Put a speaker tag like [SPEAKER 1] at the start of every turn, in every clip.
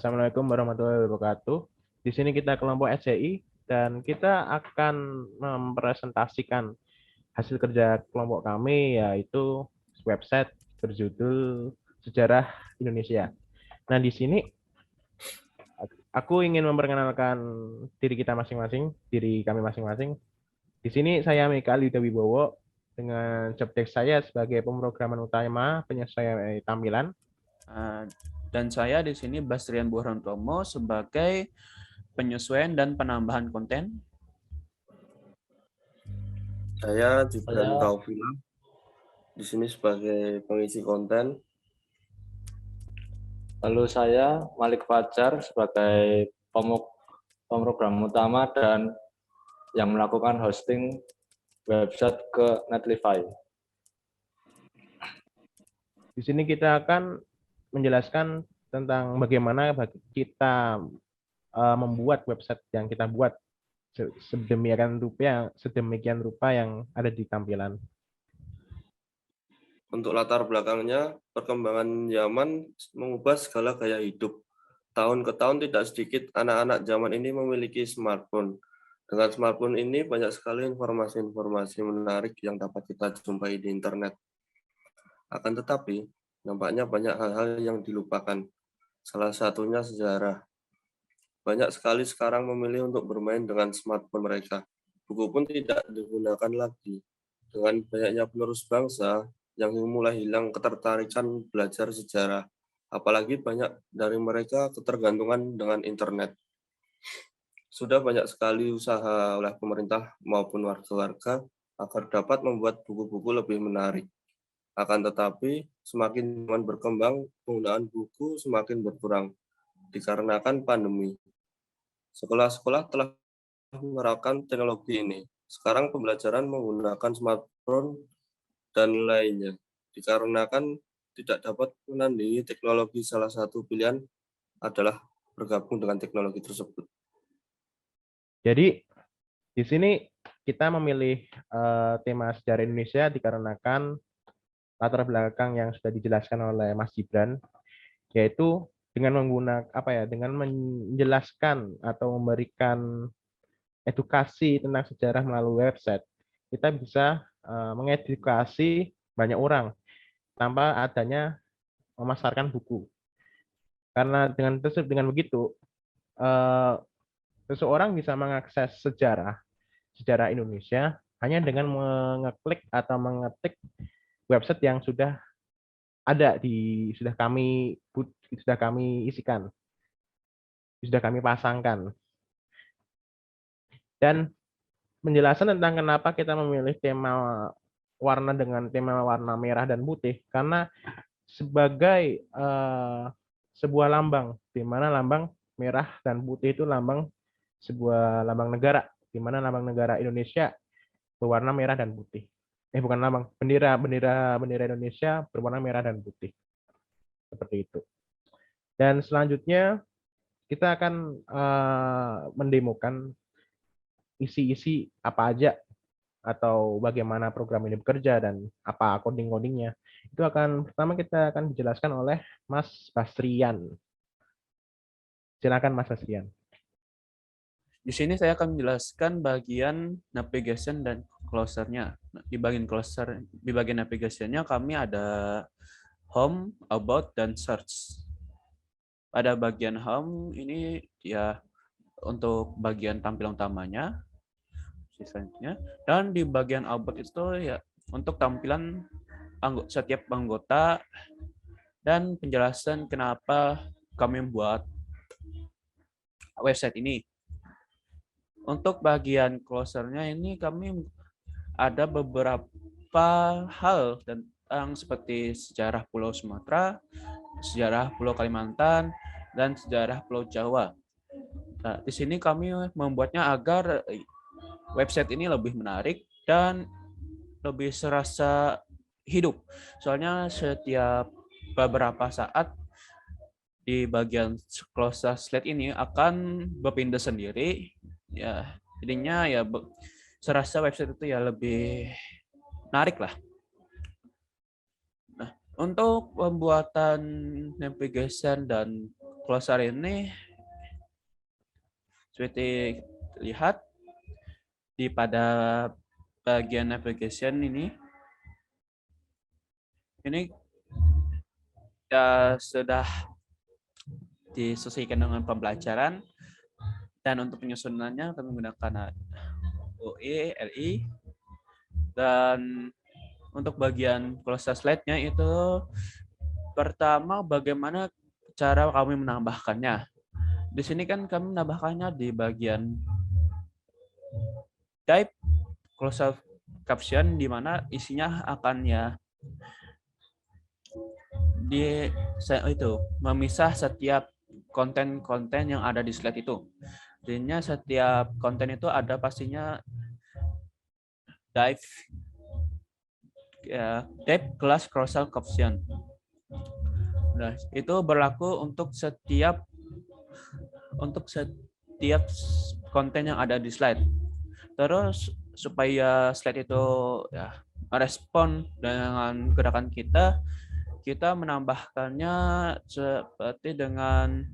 [SPEAKER 1] Assalamualaikum warahmatullahi wabarakatuh. Di sini kita kelompok SCI dan kita akan mempresentasikan hasil kerja kelompok kami yaitu website berjudul Sejarah Indonesia. Nah, di sini aku ingin memperkenalkan diri kami masing-masing. Di sini saya Mikael Yuda Wibowo dengan job desk saya sebagai pemrograman utama penyesuaian tampilan.
[SPEAKER 2] Dan saya di sini Bastrian Burhantomo sebagai penyesuaian dan penambahan konten.
[SPEAKER 3] Saya Gibran Taufila di sini sebagai pengisi konten.
[SPEAKER 4] Lalu saya Malik Fajar sebagai pemrogram utama dan yang melakukan hosting website ke Netlify.
[SPEAKER 1] Di sini kita akan menjelaskan tentang bagaimana kita membuat website yang kita buat sedemikian rupa yang ada di tampilan.
[SPEAKER 3] Untuk latar belakangnya, perkembangan zaman mengubah segala gaya hidup. Tahun ke tahun tidak sedikit anak-anak zaman ini memiliki smartphone. Dengan smartphone ini banyak sekali informasi-informasi menarik yang dapat kita jumpai di internet. Akan tetapi, nampaknya banyak hal-hal yang dilupakan. Salah satunya sejarah. Banyak sekali sekarang memilih untuk bermain dengan smartphone mereka. Buku pun tidak digunakan lagi. Dengan banyaknya penerus bangsa yang mulai hilang ketertarikan belajar sejarah. Apalagi banyak dari mereka ketergantungan dengan internet. Sudah banyak sekali usaha oleh pemerintah maupun warga-warga agar dapat membuat buku-buku lebih menarik. Akan tetapi, semakin zaman berkembang, penggunaan buku semakin berkurang dikarenakan pandemi. Sekolah-sekolah telah menerapkan teknologi ini. Sekarang pembelajaran menggunakan smartphone dan lainnya. Dikarenakan tidak dapat menandingi teknologi, salah satu pilihan adalah bergabung dengan teknologi tersebut.
[SPEAKER 1] Jadi di sini kita memilih tema sejarah Indonesia dikarenakan latar belakang yang sudah dijelaskan oleh Mas Gibran, yaitu dengan menjelaskan atau memberikan edukasi tentang sejarah melalui website, kita bisa mengedukasi banyak orang tanpa adanya memasarkan buku. Karena dengan begitu, seseorang bisa mengakses sejarah Indonesia hanya dengan mengeklik atau mengetik website yang sudah ada sudah kami isikan, sudah kami pasangkan. Dan penjelasan tentang kenapa kita memilih tema warna merah dan putih, karena sebagai sebuah lambang, di mana lambang merah dan putih itu sebuah lambang negara, di mana lambang negara Indonesia berwarna merah dan putih. Bukan lambang, bendera Indonesia berwarna merah dan putih. Seperti itu. Dan selanjutnya kita akan mendemokan isi-isi apa aja atau bagaimana program ini bekerja dan apa coding-codingnya. Pertama kita akan dijelaskan oleh Mas Bastrian. Silakan Mas Bastrian.
[SPEAKER 2] Di sini saya akan menjelaskan bagian navigation dan closer-nya. Di bagian navigation-nya kami ada home, about, dan search. Pada bagian home ini ya untuk bagian tampilan utamanya, sisanya. Dan di bagian about itu ya untuk tampilan setiap anggota dan penjelasan kenapa kami membuat website ini. Untuk bagian closer-nya ini kami ada beberapa hal tentang seperti sejarah Pulau Sumatera, sejarah Pulau Kalimantan, dan sejarah Pulau Jawa. Nah, di sini kami membuatnya agar website ini lebih menarik dan lebih serasa hidup. Soalnya setiap beberapa saat di bagian closer slide ini akan berpindah sendiri. Ya, jadinya ya serasa website itu ya lebih menarik lah. Nah, untuk pembuatan navigation dan closer ini seperti lihat pada bagian navigation ini ya sudah disesuaikan dengan pembelajaran, dan untuk penyusunannya kami menggunakan OE, LI, dan untuk bagian closer slide-nya itu pertama bagaimana cara kami menambahkannya. Di sini kan kami menambahkannya di bagian type closed caption, di mana isinya akan ya memisah setiap konten-konten yang ada di slide itu. Jadinya setiap konten itu ada pastinya type class closed caption. Nah, itu berlaku untuk setiap konten yang ada di slide. Terus supaya slide itu ya merespon dengan gerakan kita menambahkannya seperti dengan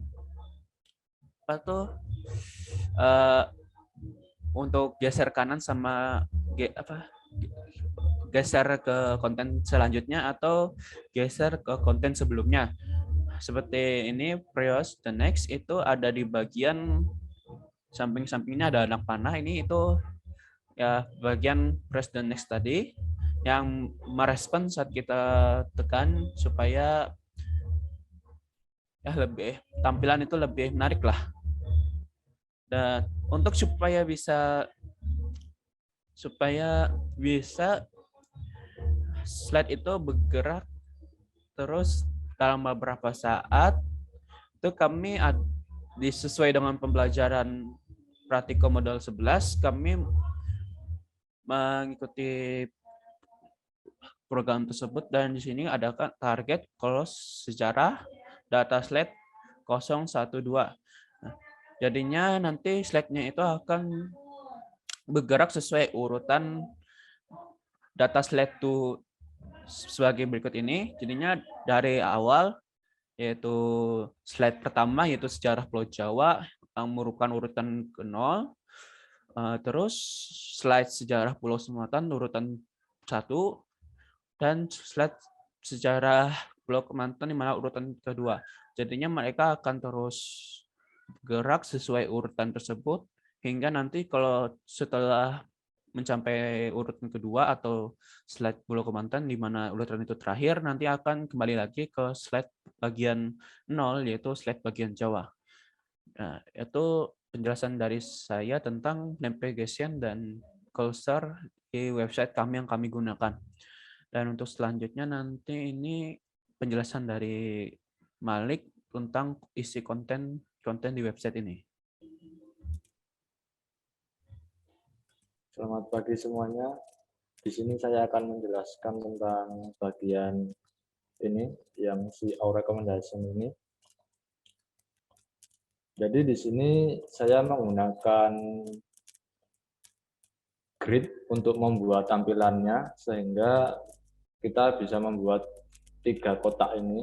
[SPEAKER 2] untuk geser kanan sama geser ke konten selanjutnya atau geser ke konten sebelumnya. Seperti ini, previous, the next itu ada di bagian samping-sampingnya ada anak panah. Ini itu ya bagian press the next tadi yang merespon saat kita tekan supaya ya tampilan itu lebih menarik lah. Dan untuk supaya bisa slide itu bergerak terus dalam beberapa saat, itu kami sesuai dengan pembelajaran Pratikum model 11, kami mengikuti program tersebut, dan di sini ada target close sejarah data slide 012. Nah, jadinya nanti slide-nya itu akan bergerak sesuai urutan data slide itu sebagai berikut ini. Jadinya dari awal yaitu slide pertama yaitu sejarah Pulau Jawa yang merupakan urutan ke-0. Terus slide sejarah Pulau Sumatera urutan 1, dan slide sejarah Pulau Kalimantan di mana urutan kedua. Jadinya mereka akan terus gerak sesuai urutan tersebut hingga nanti kalau setelah mencapai urutan kedua atau slide Pulau Kalimantan di mana urutan itu terakhir, nanti akan kembali lagi ke slide bagian 0 yaitu slide bagian Jawa. Nah, itu penjelasan dari saya tentang navigation dan cursor di website kami yang kami gunakan. Dan untuk selanjutnya nanti ini penjelasan dari Malik tentang isi konten di website ini.
[SPEAKER 4] Selamat pagi semuanya. Di sini saya akan menjelaskan tentang bagian ini yang si our recommendation ini. Jadi di sini saya menggunakan grid untuk membuat tampilannya sehingga kita bisa membuat 3 kotak ini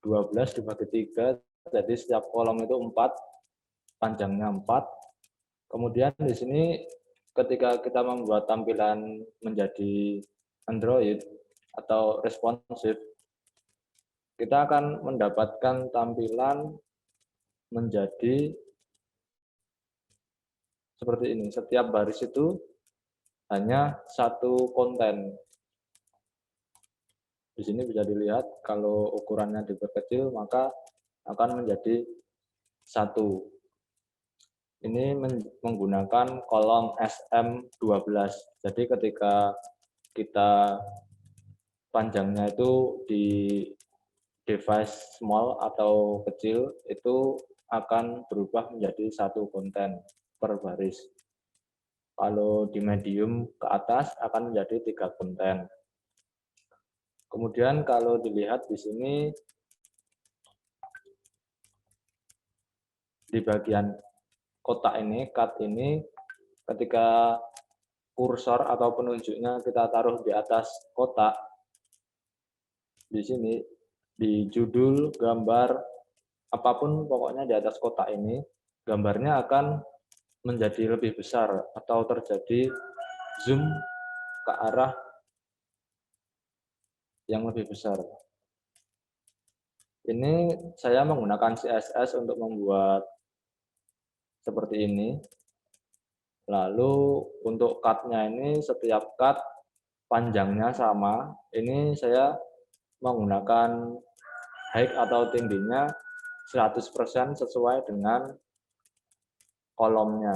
[SPEAKER 4] 12 dibagi 3, jadi setiap kolom itu 4, panjangnya 4. Kemudian di sini ketika kita membuat tampilan menjadi Android atau responsif, kita akan mendapatkan tampilan menjadi seperti ini. Setiap baris itu hanya satu konten. Di sini bisa dilihat kalau ukurannya diperkecil maka akan menjadi 1. Ini menggunakan kolom SM12. Jadi ketika kita panjangnya itu di device small atau kecil, itu akan berubah menjadi 1 konten per baris. Kalau di medium ke atas akan menjadi 3 konten. Kemudian kalau dilihat di sini di bagian kotak ini, cut ini, ketika kursor atau penunjuknya kita taruh di atas kotak, di sini di judul, gambar, apapun pokoknya di atas kotak ini, gambarnya akan menjadi lebih besar atau terjadi zoom ke arah yang lebih besar. Ini saya menggunakan CSS untuk membuat seperti ini. Lalu untuk cut-nya ini setiap cut panjangnya sama. Ini saya menggunakan height atau tingginya 100% sesuai dengan kolomnya.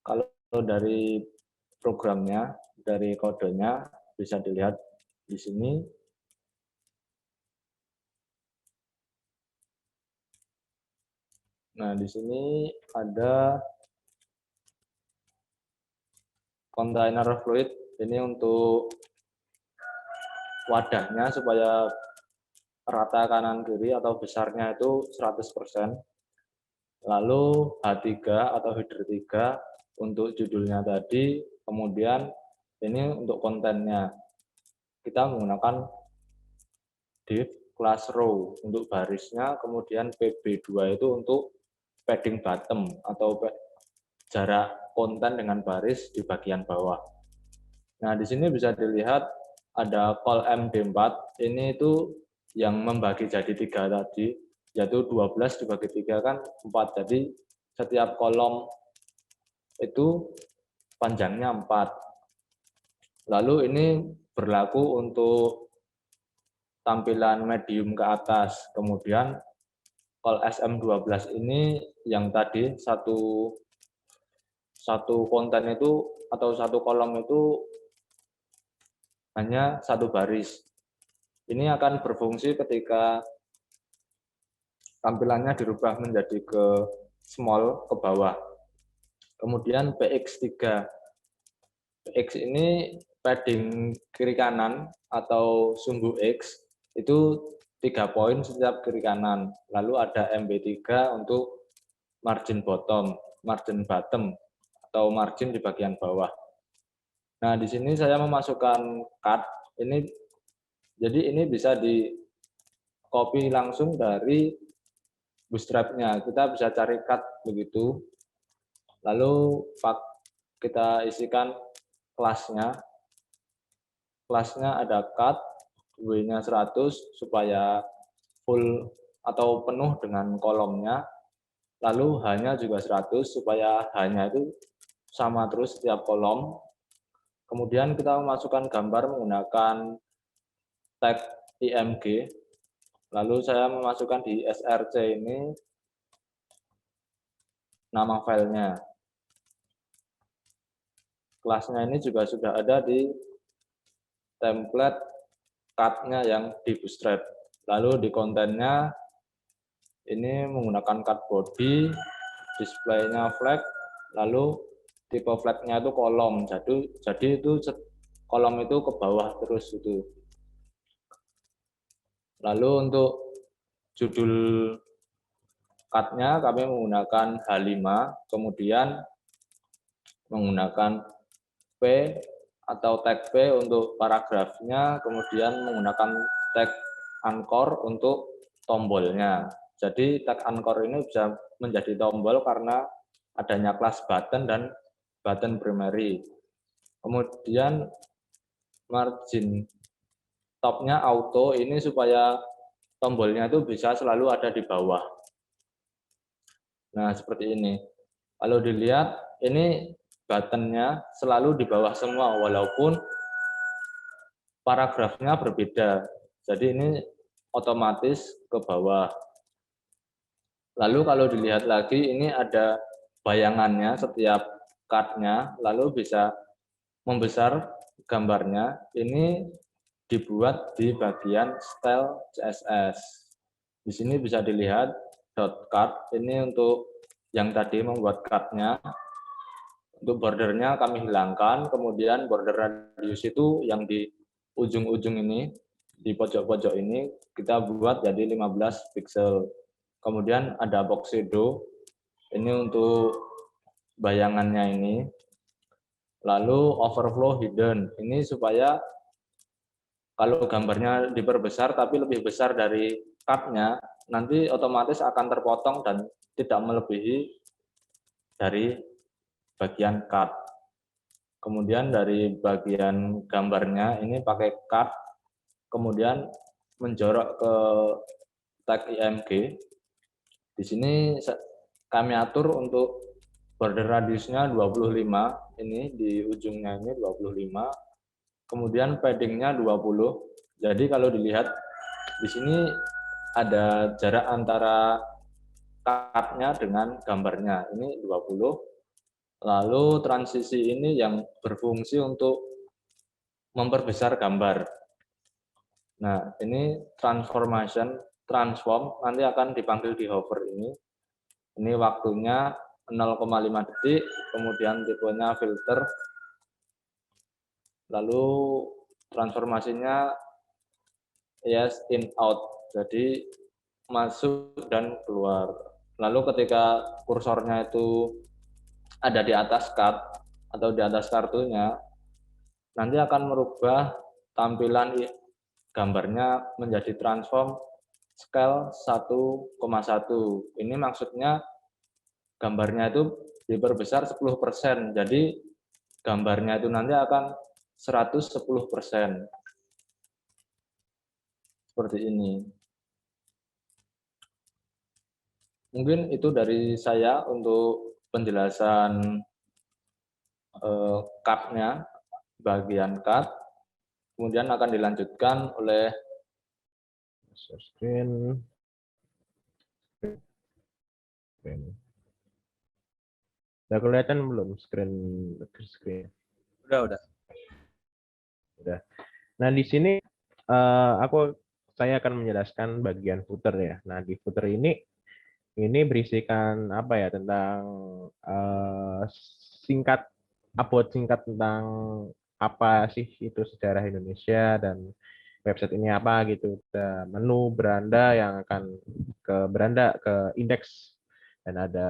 [SPEAKER 4] Kalau dari programnya, dari kodenya bisa dilihat di sini. Nah, di sini ada container fluid. Ini untuk wadahnya supaya rata kanan kiri atau besarnya itu 100%. Lalu H3 atau header 3 untuk judulnya tadi, kemudian ini untuk kontennya. Kita menggunakan div class row untuk barisnya, kemudian PB2 itu untuk padding bottom atau jarak konten dengan baris di bagian bawah. Nah, di sini bisa dilihat ada col MD4, ini itu yang membagi jadi 3 tadi, yaitu 12 dibagi 3 kan 4. Jadi setiap kolom itu panjangnya 4. Lalu ini berlaku untuk tampilan medium ke atas. Kemudian col SM12 ini yang tadi satu konten itu atau satu kolom itu hanya satu baris. Ini akan berfungsi ketika tampilannya dirubah menjadi ke small ke bawah. Kemudian PX3. PX ini padding kiri kanan atau sumbu X itu 3 poin setiap kiri kanan. Lalu ada MB3 untuk margin bottom atau margin di bagian bawah. Nah, di sini saya memasukkan cut ini, jadi ini bisa di copy langsung dari bootstrap-nya. Kita bisa cari cut begitu. Lalu kita isikan kelasnya. Kelasnya ada cut, W-nya 100 supaya full atau penuh dengan kolomnya. Lalu H-nya juga 100 supaya H-nya itu sama terus setiap kolom. Kemudian kita memasukkan gambar menggunakan tag img. Lalu saya memasukkan di src ini nama filenya. Kelasnya ini juga sudah ada di template cut-nya yang di bootstrap. Lalu di kontennya ini menggunakan cut body, display-nya flag, lalu tipe flag-nya itu kolom. Jadi itu kolom itu ke bawah terus itu. Lalu untuk judul cut-nya kami menggunakan H5, kemudian menggunakan P atau tag P untuk paragrafnya, kemudian menggunakan tag anchor untuk tombolnya. Jadi tag anchor ini bisa menjadi tombol karena adanya kelas button dan button primary. Kemudian margin top-nya auto ini supaya tombolnya itu bisa selalu ada di bawah. Nah, seperti ini. Kalau dilihat, ini button-nya selalu di bawah semua, walaupun paragrafnya berbeda. Jadi ini otomatis ke bawah. Lalu kalau dilihat lagi, ini ada bayangannya setiap cut-nya, lalu bisa membesar gambarnya. Ini dibuat di bagian style CSS. Di sini bisa dilihat dot cut, ini untuk yang tadi membuat cut-nya. Untuk bordernya kami hilangkan, kemudian border radius itu yang di ujung-ujung ini, di pojok-pojok ini, kita buat jadi 15 pixel. Kemudian ada box shadow, ini untuk bayangannya ini. Lalu overflow hidden, ini supaya kalau gambarnya diperbesar tapi lebih besar dari card-nya nanti otomatis akan terpotong dan tidak melebihi dari bagian card. Kemudian dari bagian gambarnya ini pakai card, kemudian menjorok ke tag IMG. Di sini kami atur untuk border radiusnya 25, ini di ujungnya ini 25, kemudian paddingnya 20. Jadi kalau dilihat di sini ada jarak antara card-nya dengan gambarnya, ini 20. Lalu transisi ini yang berfungsi untuk memperbesar gambar. Nah, ini transform nanti akan dipanggil di hover ini. Ini waktunya 0,5 detik, kemudian tipenya filter. Lalu transformasinya yes, in, out. Jadi masuk dan keluar. Lalu ketika kursornya itu ada di atas card atau di atas kartunya, nanti akan merubah tampilan gambarnya menjadi transform scale 1,1. Ini maksudnya gambarnya itu diperbesar 10%. Jadi gambarnya itu nanti akan 110%. Seperti ini. Mungkin itu dari saya untuk penjelasan card-nya, bagian card. Kemudian akan dilanjutkan oleh
[SPEAKER 1] Share screen. Udah kelihatan belum screen?
[SPEAKER 2] Udah.
[SPEAKER 1] Udah. Nah, di sini saya akan menjelaskan bagian footer ya. Nah, di footer ini berisikan apa ya, tentang upload singkat tentang apa sih itu sejarah Indonesia dan website ini apa gitu. Ada menu beranda yang akan ke indeks, dan ada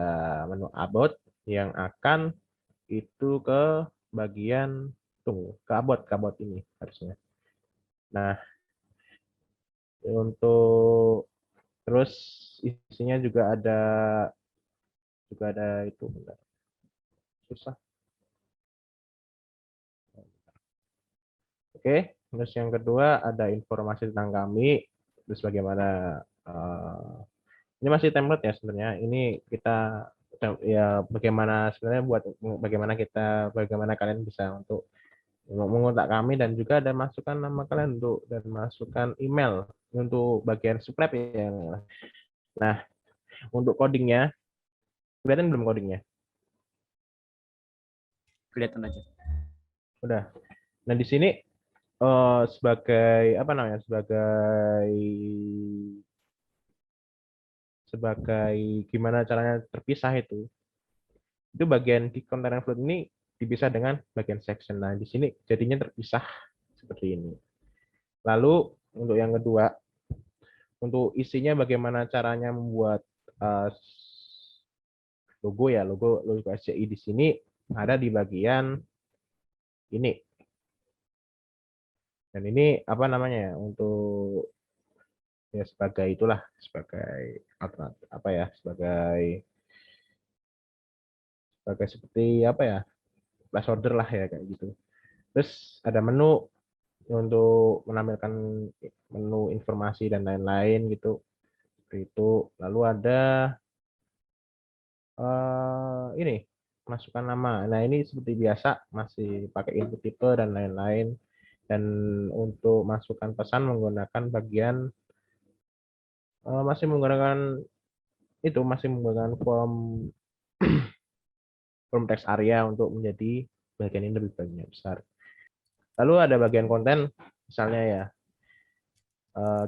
[SPEAKER 1] menu about yang akan itu ke bagian ke about ini harusnya. Nah, untuk terus isinya juga ada itu, bentar. Susah. Oke, terus yang kedua ada informasi tentang kami, terus bagaimana ini masih template ya sebenarnya. Ini kita ya bagaimana kalian bisa untuk mengontak kami, dan juga ada masukan nama kalian dan masukan email untuk bagian subscribe ya. Nah, untuk codingnya, kelihatan belum codingnya?
[SPEAKER 2] Kelihatan aja.
[SPEAKER 1] Udah. Nah, di sini sebagai apa namanya? Sebagai gimana caranya terpisah itu bagian di container float ini dipisah dengan bagian section. Nah, di sini jadinya terpisah seperti ini. Lalu untuk yang kedua, untuk isinya bagaimana caranya membuat logo SCI di sini ada di bagian ini. Dan ini apa namanya ya, untuk ya sebagai seperti apa ya, placeholder lah ya, kayak gitu. Terus ada menu untuk menampilkan menu informasi dan lain-lain gitu. Seperti itu. Lalu ada ini masukkan nama. Nah, ini seperti biasa masih pakai input tipe dan lain-lain. Dan untuk masukkan pesan menggunakan bagian masih menggunakan form text area untuk menjadi bagian ini lebih besar. Lalu ada bagian konten, misalnya ya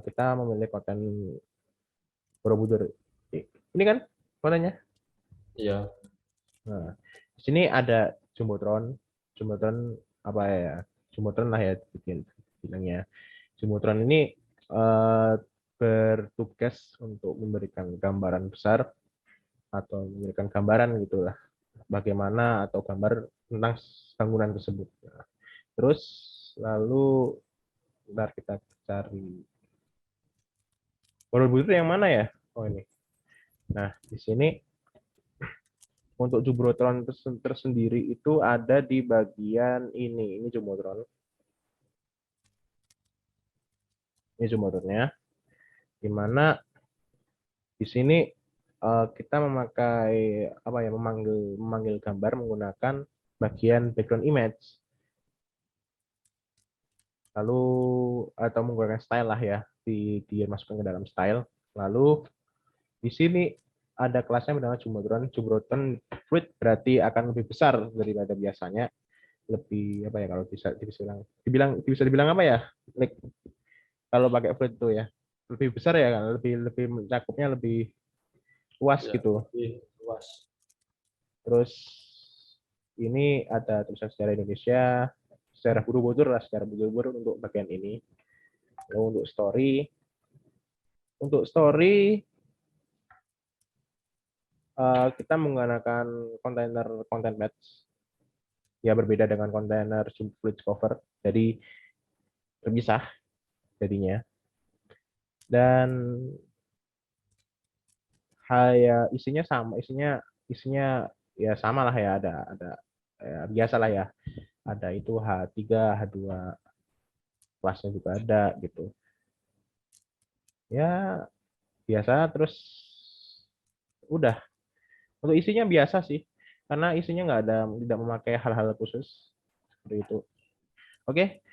[SPEAKER 1] kita memilih konten Borobudur. Ini kan kontennya.
[SPEAKER 4] ya.
[SPEAKER 1] Nah, di sini ada Jumbotron apa ya? Jumbotron lah ya bilangnya. Jumbotron ini bertugas untuk memberikan gambaran besar atau memberikan gambaran gitulah, bagaimana atau gambar tentang bangunan tersebut. Nah, terus lalu bentar kita cari Borobudur yang mana ya? Oh ini. Nah, di sini untuk Jubrotron tersendiri itu ada di bagian ini. Ini Jubrotron. Ini Jubrotronnya. Di mana di sini kita memakai apa ya, memanggil gambar menggunakan bagian background image. Lalu atau menggunakan style lah ya, dimasukkan ke dalam style. Lalu di sini ada kelasnya bernama Jubrotron. Jubrotron Fluid berarti akan lebih besar daripada biasanya. Lebih apa ya, kalau bisa dibilang apa ya? Like, kalau pakai Fluid itu ya lebih besar ya kan, lebih mencakupnya lebih luas
[SPEAKER 4] Ya,
[SPEAKER 1] gitu.
[SPEAKER 4] lebih luas.
[SPEAKER 1] Terus ini ada tulisan sejarah Indonesia, sejarah Borobudur lah, sejarah Borobudur untuk bagian ini. Lalu untuk story kita menggunakan kontainer content batch. Ya berbeda dengan kontainer Fluid cover, jadi terpisah jadinya. Dan isinya sama, isinya ya sama lah ya, ada ya, biasa lah ya. Ada itu H3, H2 kelasnya juga ada gitu. Ya biasa, terus udah. Untuk isinya biasa sih, karena isinya tidak memakai hal-hal khusus seperti itu. Oke,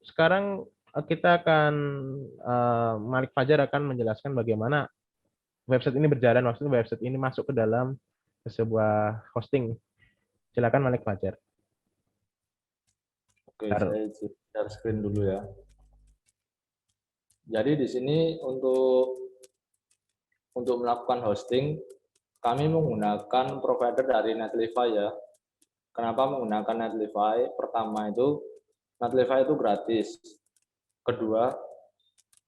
[SPEAKER 1] sekarang kita akan Malik Fajar akan menjelaskan bagaimana website ini berjalan, maksudnya website ini masuk ke dalam sebuah hosting. Silakan Malik Fajar.
[SPEAKER 4] Oke, saya share screen dulu ya. Jadi di sini untuk melakukan hosting, kami menggunakan provider dari Netlify ya. Kenapa menggunakan Netlify? Pertama itu, Netlify itu gratis. Kedua,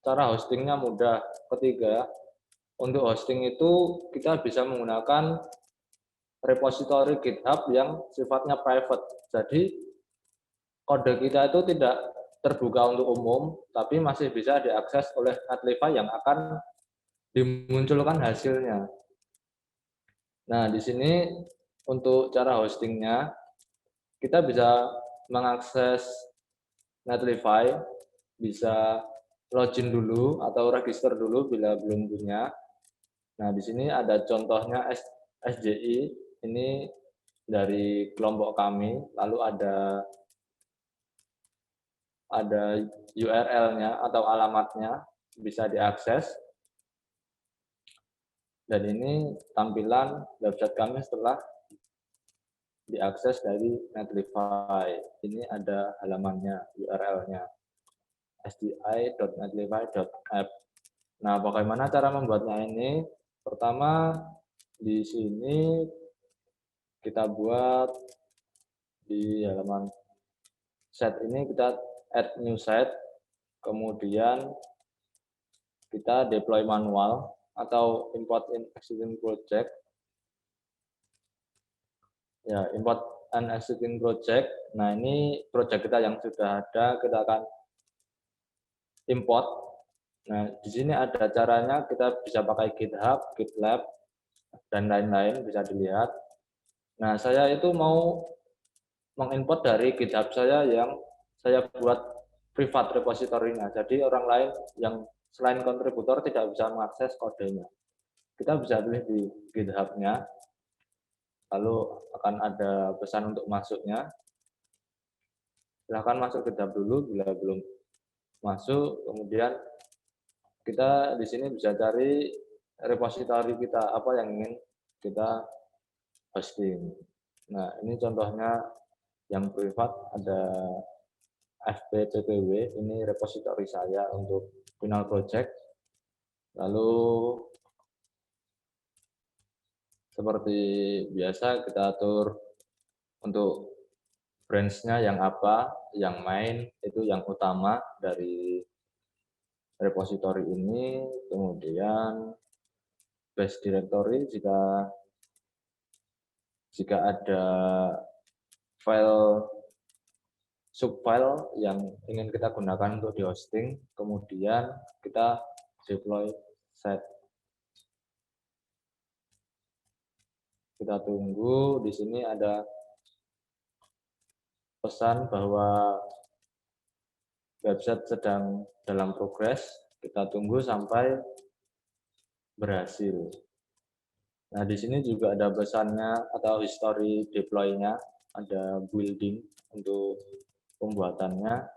[SPEAKER 4] cara hostingnya mudah. Ketiga, untuk hosting itu kita bisa menggunakan repository GitHub yang sifatnya private. Jadi kode kita itu tidak terbuka untuk umum, tapi masih bisa diakses oleh Netlify yang akan dimunculkan hasilnya. Nah, di sini untuk cara hostingnya, kita bisa mengakses Netlify, bisa login dulu atau register dulu bila belum punya. Nah, di sini ada contohnya SJI, ini dari kelompok kami, lalu ada URL-nya atau alamatnya, bisa diakses. Dan ini tampilan website kami setelah diakses dari Netlify. Ini ada halamannya, URL-nya, sdi.netlify.app. Nah, bagaimana cara membuatnya ini? Pertama, di sini kita buat di halaman set ini, kita add new set, kemudian kita deploy manual atau import in existing project. Ya, import an existing project. Nah, ini project kita yang sudah ada, kita akan import. Nah, di sini ada caranya, kita bisa pakai GitHub, GitLab, dan lain-lain, bisa dilihat. Nah, saya itu mau mengimport dari GitHub saya yang saya buat privat repositorinya. Jadi orang lain yang selain kontributor tidak bisa mengakses kodenya. Kita bisa pilih di GitHub-nya, lalu akan ada pesan untuk masuknya. Silahkan masuk GitHub dulu, bila belum masuk, kemudian kita di sini bisa cari repositori kita, apa yang ingin kita hosting. Nah, ini contohnya yang privat, ada fpppw, ini repositori saya untuk final project. Lalu seperti biasa kita atur untuk branch-nya yang apa, yang main itu yang utama dari repositori ini, kemudian base directory jika ada file subfile yang ingin kita gunakan untuk di hosting, kemudian kita deploy set. Kita tunggu. Di sini ada pesan bahwa website sedang dalam progres. Kita tunggu sampai berhasil. Nah, di sini juga ada pesannya atau history deploy-nya, ada building untuk pembuatannya.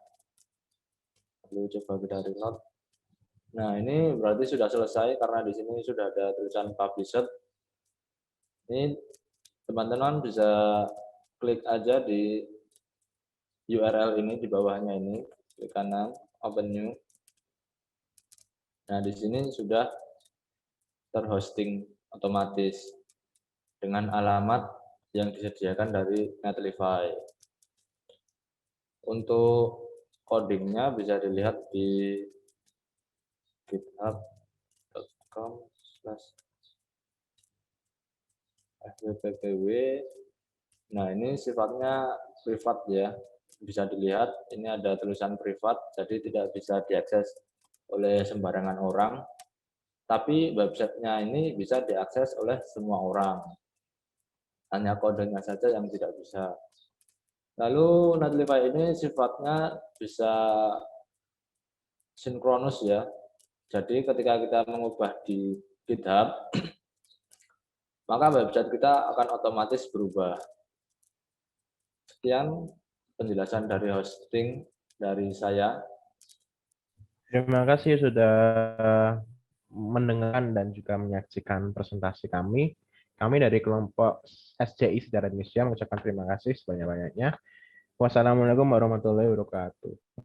[SPEAKER 4] Lalu coba kita reload. Nah, ini berarti sudah selesai karena di sini sudah ada tulisan published. Ini teman-teman bisa klik aja di URL ini di bawahnya ini, klik kanan, open new. Nah, di sini sudah terhosting otomatis dengan alamat yang disediakan dari Netlify. Untuk codingnya bisa dilihat di github.com/fwppw. Nah, ini sifatnya privat ya. Bisa dilihat ini ada tulisan privat, jadi tidak bisa diakses oleh sembarangan orang. Tapi websitenya ini bisa diakses oleh semua orang. Hanya kodenya saja yang tidak bisa. Lalu Netlify ini sifatnya bisa sinkronus ya. Jadi ketika kita mengubah di GitHub, maka website kita akan otomatis berubah. Sekian penjelasan dari hosting dari saya.
[SPEAKER 1] Terima kasih sudah mendengarkan dan juga menyaksikan presentasi kami. Kami dari kelompok SCI Sejarah Indonesia mengucapkan terima kasih sebanyak-banyaknya. Wassalamualaikum warahmatullahi wabarakatuh.